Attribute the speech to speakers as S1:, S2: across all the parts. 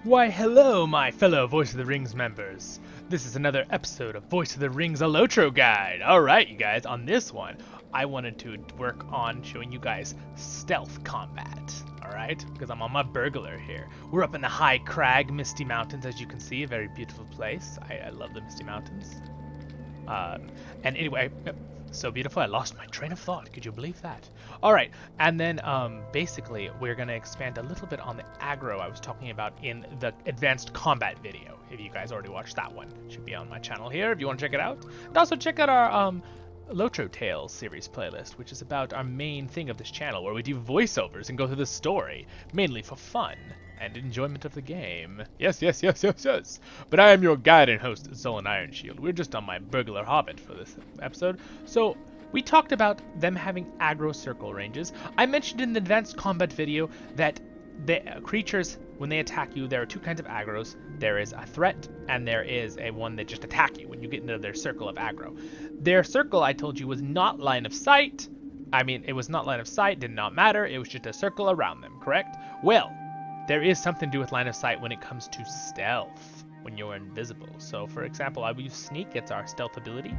S1: Why, hello, my fellow Voice of the Rings members. This is another episode of Voice of the Rings, a LOTRO guide. Alright, you guys, on this one, I wanted to work on showing you guys stealth combat. Alright, because I'm on my burglar here. We're up in the high crag, Misty Mountains, as you can see, a very beautiful place. I love the Misty Mountains. And anyway, so beautiful, I lost my train of thought. Could you believe that? All right, and then basically we're going to expand a little bit on the aggro I was talking about in the advanced combat video. If you guys already watched that one, it should be on my channel here if you want to check it out. And also check out our LOTRO Tales series playlist, which is about our main thing of this channel, where we do voiceovers and go through the story, mainly for fun and enjoyment of the game. Yes. But I am your guide and host, Zolan Ironshield. We're just on my burglar hobbit for this episode. So we talked about them having aggro circle ranges. I mentioned in the advanced combat video that the creatures, when they attack you, there are two kinds of aggros. There is a threat, and there is a one that just attack you when you get into their circle of aggro. Their circle, I told you, was not line of sight. I mean, it was not line of sight, did not matter. It was just a circle around them, correct? Well, there is something to do with line of sight when it comes to stealth, when you're invisible. So, for example, I will use sneak. It's our stealth ability.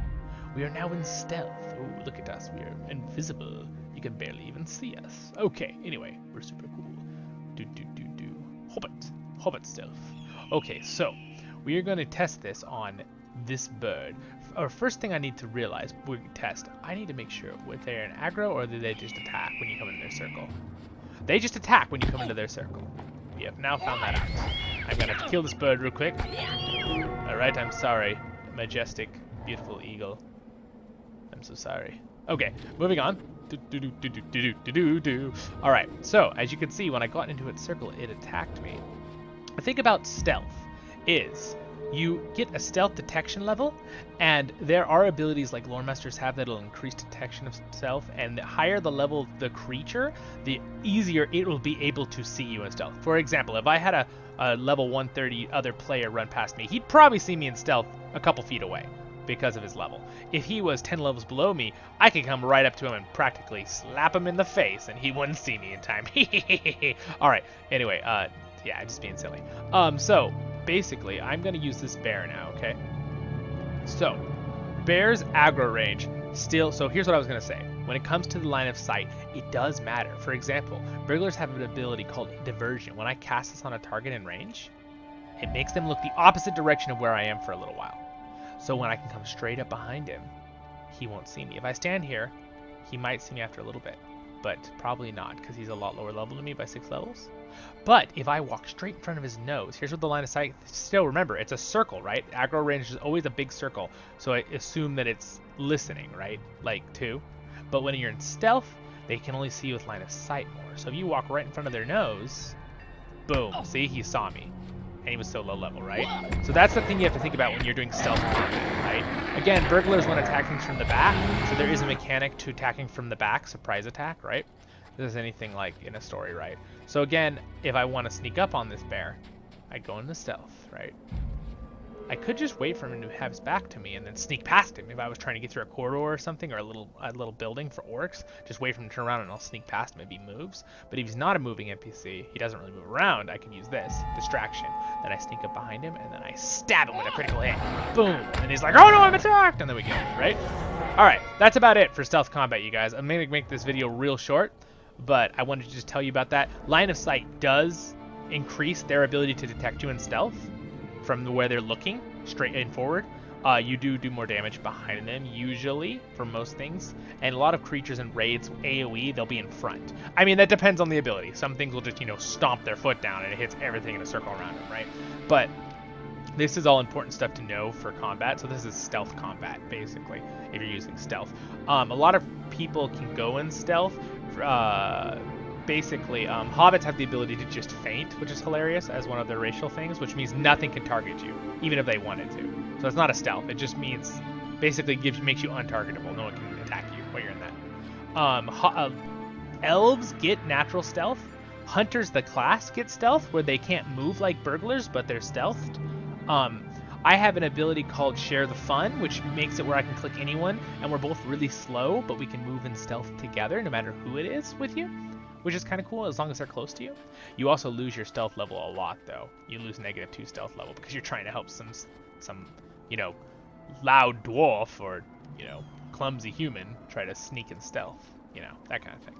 S1: We are now in stealth. Oh, look at us. We are invisible. You can barely even see us. Okay, anyway, we're super cool. Hobbit stealth. Okay, so we are going to test this on this bird. Our first thing I need to realize when we test, I need to make sure if they're in aggro or do they just attack when you come into their circle. They just attack when you come into their circle. We have now found that out. I'm going to kill this bird real quick. Alright, I'm sorry. Majestic, beautiful eagle. I'm so sorry. Okay, moving on. Alright, so as you can see, when I got into its circle, it attacked me. The thing about stealth is you get a stealth detection level, and there are abilities like Lore Masters have that'll increase detection of stealth, and the higher the level of the creature, the easier it will be able to see you in stealth. For example, if I had a level 130 other player run past me, he'd probably see me in stealth a couple feet away because of his level. If he was 10 levels below me, I could come right up to him and practically slap him in the face, and he wouldn't see me in time. Alright, anyway, yeah, just being silly. So basically, I'm going to use this bear now, okay? So, bear's aggro range still... So here's what I was going to say. When it comes to the line of sight, it does matter. For example, burglars have an ability called Diversion. When I cast this on a target in range, it makes them look the opposite direction of where I am for a little while. So when I can come straight up behind him, he won't see me. If I stand here, he might see me after a little bit, but probably not, because he's a lot lower level than me by 6 levels. But if I walk straight in front of his nose, here's what the line of sight, still remember, it's a circle, right? Aggro range is always a big circle, so I assume that it's listening, right? Like 2. But when you're in stealth, they can only see you with line of sight more. So if you walk right in front of their nose, boom, see, he saw me. And he was so low level, right? So that's the thing you have to think about when you're doing stealth combat, right? Again, burglars want attacking from the back, so there is a mechanic to attacking from the back, surprise attack, right? This is anything like in a story, right? So again, if I want to sneak up on this bear, I go into stealth, right? I could just wait for him to have his back to me and then sneak past him if I was trying to get through a corridor or something, or a little building for orcs. Just wait for him to turn around and I'll sneak past him if he moves. But if he's not a moving NPC, he doesn't really move around, I can use this, distraction. Then I sneak up behind him and then I stab him with a critical hit. Boom! And he's like, oh no, I'm attacked! And then we kill him, right? Alright, that's about it for stealth combat, you guys. I'm going to make this video real short, but I wanted to just tell you about that. Line of sight does increase their ability to detect you in stealth from where they're looking straight and forward. You do more damage behind them usually for most things, and a lot of creatures in raids AoE, they'll be in front. I mean, that depends on the ability. Some things will just, stomp their foot down and it hits everything in a circle around them, right? But this is all important stuff to know for combat. So this is stealth combat, basically, if you're using stealth. A lot of people can go in stealth. Basically, hobbits have the ability to just faint, which is hilarious as one of their racial things, which means nothing can target you, even if they wanted to. So it's not a stealth. It just means, basically makes you untargetable. No one can attack you while you're in that. Elves get natural stealth. Hunters, the class, get stealth, where they can't move like burglars, but they're stealthed. I have an ability called Share the Fun, which makes it where I can click anyone, and we're both really slow, but we can move in stealth together, no matter who it is with you. which is kind of cool as long as they're close to you. You also lose your stealth level a lot, though. You lose -2 stealth level because you're trying to help some you know, loud dwarf or, you know, clumsy human try to sneak in stealth. You know, that kind of thing.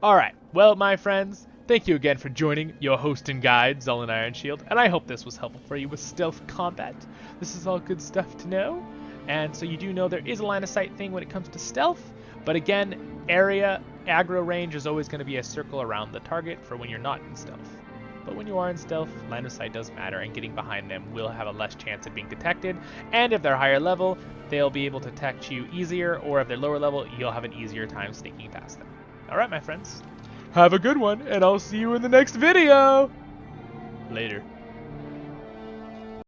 S1: All right. Well, my friends, thank you again for joining your host and guide, Zullen Ironshield, and I hope this was helpful for you with stealth combat. This is all good stuff to know. And so you do know there is a line of sight thing when it comes to stealth, but again, area aggro range is always going to be a circle around the target for when you're not in stealth. But when you are in stealth, line of sight does matter, and getting behind them will have a less chance of being detected. And if they're higher level, they'll be able to detect you easier, or if they're lower level, you'll have an easier time sneaking past them. Alright, my friends. Have a good one, and I'll see you in the next video! Later.